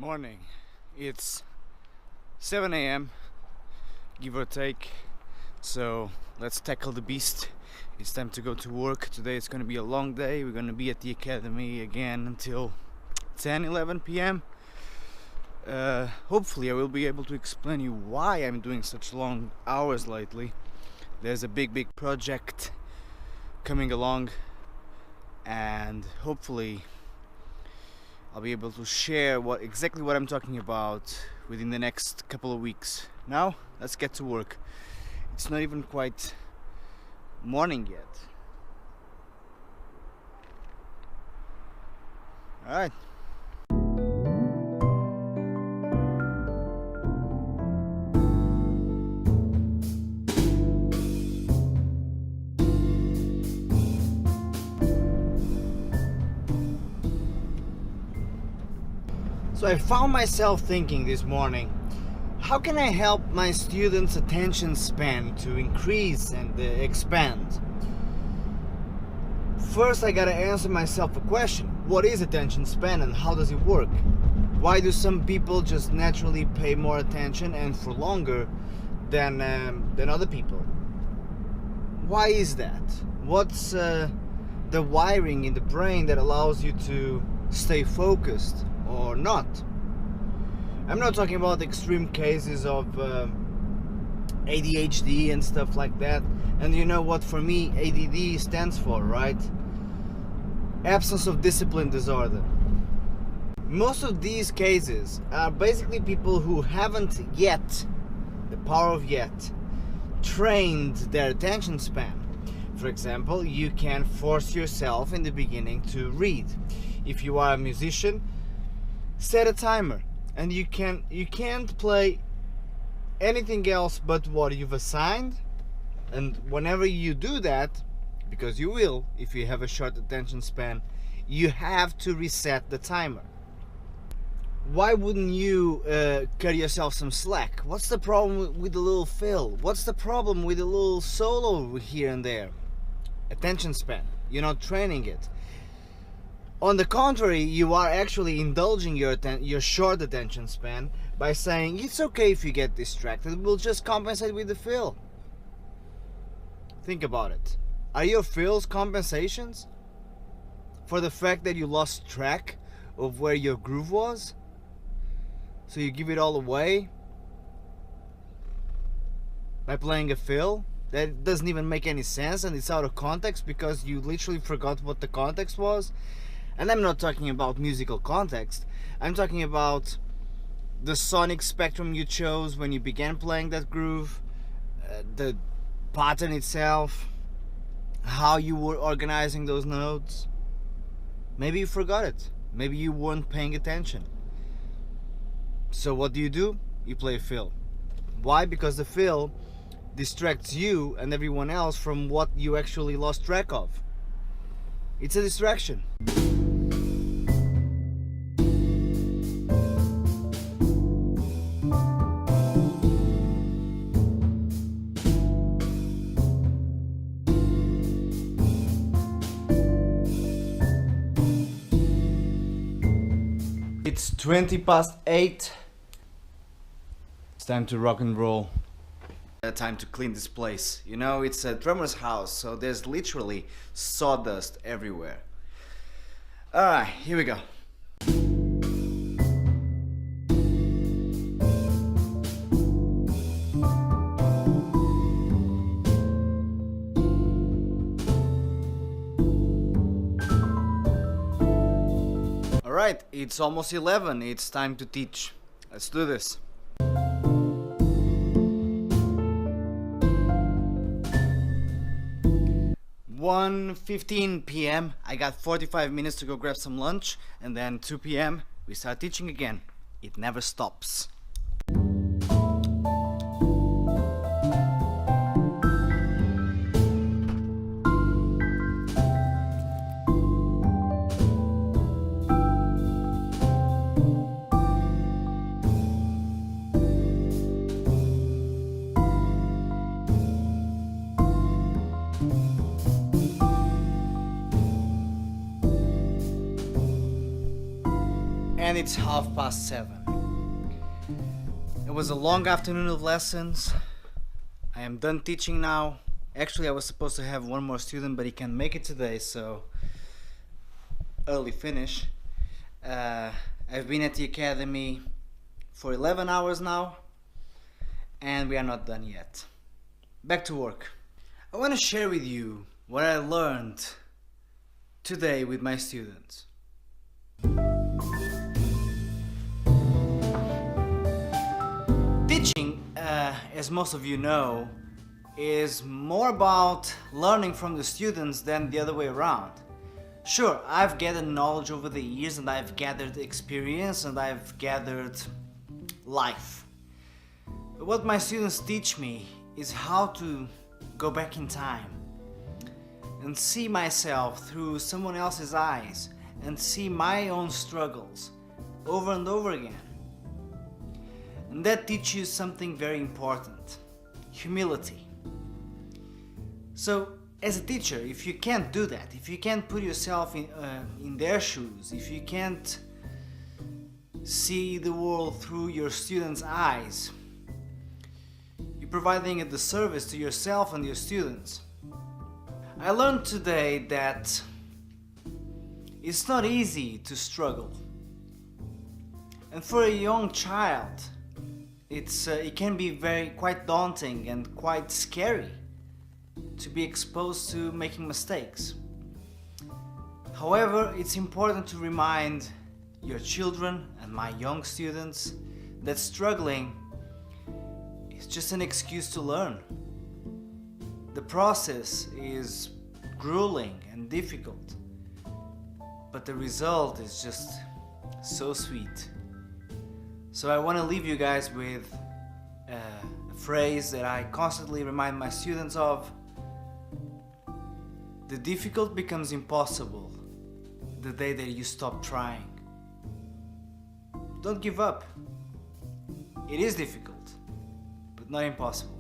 Morning. It's 7 a.m. give or take. So let's tackle the beast. It's time to go to work. Today it's going to be a long day. We're going to be at the academy again until 10-11 p.m. Hopefully I will be able to explain you why I'm doing such long hours lately. There's a big project coming along, and hopefully I'll be able to share exactly what I'm talking about within the next couple of weeks. Now, let's get to work. It's not even quite morning yet. Alright. So I found myself thinking this morning, how can I help my students' attention span to increase and expand? First, I gotta answer myself a question. What is attention span and how does it work? Why do some people just naturally pay more attention and for longer than other people? Why is that? What's the wiring in the brain that allows you to stay focused or not? I'm not talking about extreme cases of ADHD and stuff like that. And you know what for me ADD stands for, right? Absence of discipline disorder. Most of these cases are basically people who haven't yet, the power of yet, trained their attention span. For example, you can force yourself in the beginning to read. If you are a musician, set a timer, and you can't play anything else but what you've assigned. And whenever you do that, because you will if you have a short attention span, you have to reset the timer. Why wouldn't you cut yourself some slack? What's the problem with a little fill? What's the problem with a little solo here and there? Attention span. You're not training it. On the contrary, you are actually indulging your short attention span by saying it's okay if you get distracted, we'll just compensate with the fill. Think about it. Are your fills compensations for the fact that you lost track of where your groove was? So you give it all away by playing a fill that doesn't even make any sense and it's out of context because you literally forgot what the context was. And I'm not talking about musical context. I'm talking about the sonic spectrum you chose when you began playing that groove, the pattern itself, how you were organizing those notes. Maybe you forgot it. Maybe you weren't paying attention. So what do? You play a fill. Why? Because the fill distracts you and everyone else from what you actually lost track of. It's a distraction. It's 8:20. It's time to rock and roll. Time to clean this place. You know, it's a drummer's house, so there's literally sawdust everywhere. Alright, here we go. Alright, it's almost 11. It's time to teach. Let's do this. 1:15 p.m. I got 45 minutes to go grab some lunch, and then 2 p.m. we start teaching again. It never stops. and it's 7:30. It was a long afternoon of lessons. I am done teaching now. Actually, I was supposed to have one more student, but he can't make it today, so early finish. I've been at the academy for 11 hours now, and we are not done yet. Back to work. I want to share with you what I learned today with my students. Teaching, as most of you know, is more about learning from the students than the other way around. Sure, I've gathered knowledge over the years, and I've gathered experience, and I've gathered life. But what my students teach me is how to go back in time and see myself through someone else's eyes and see my own struggles over and over again. And that teaches you something very important: humility. So, as a teacher, if you can't do that, if you can't put yourself in their shoes, if you can't see the world through your students' eyes, you're providing a disservice to yourself and your students. I learned today that it's not easy to struggle. And for a young child, it can be quite daunting and quite scary to be exposed to making mistakes. However, it's important to remind your children and my young students that struggling is just an excuse to learn. The process is grueling and difficult, but the result is just so sweet. So I want to leave you guys with a phrase that I constantly remind my students of. The difficult becomes impossible the day that you stop trying. Don't give up. It is difficult, but not impossible.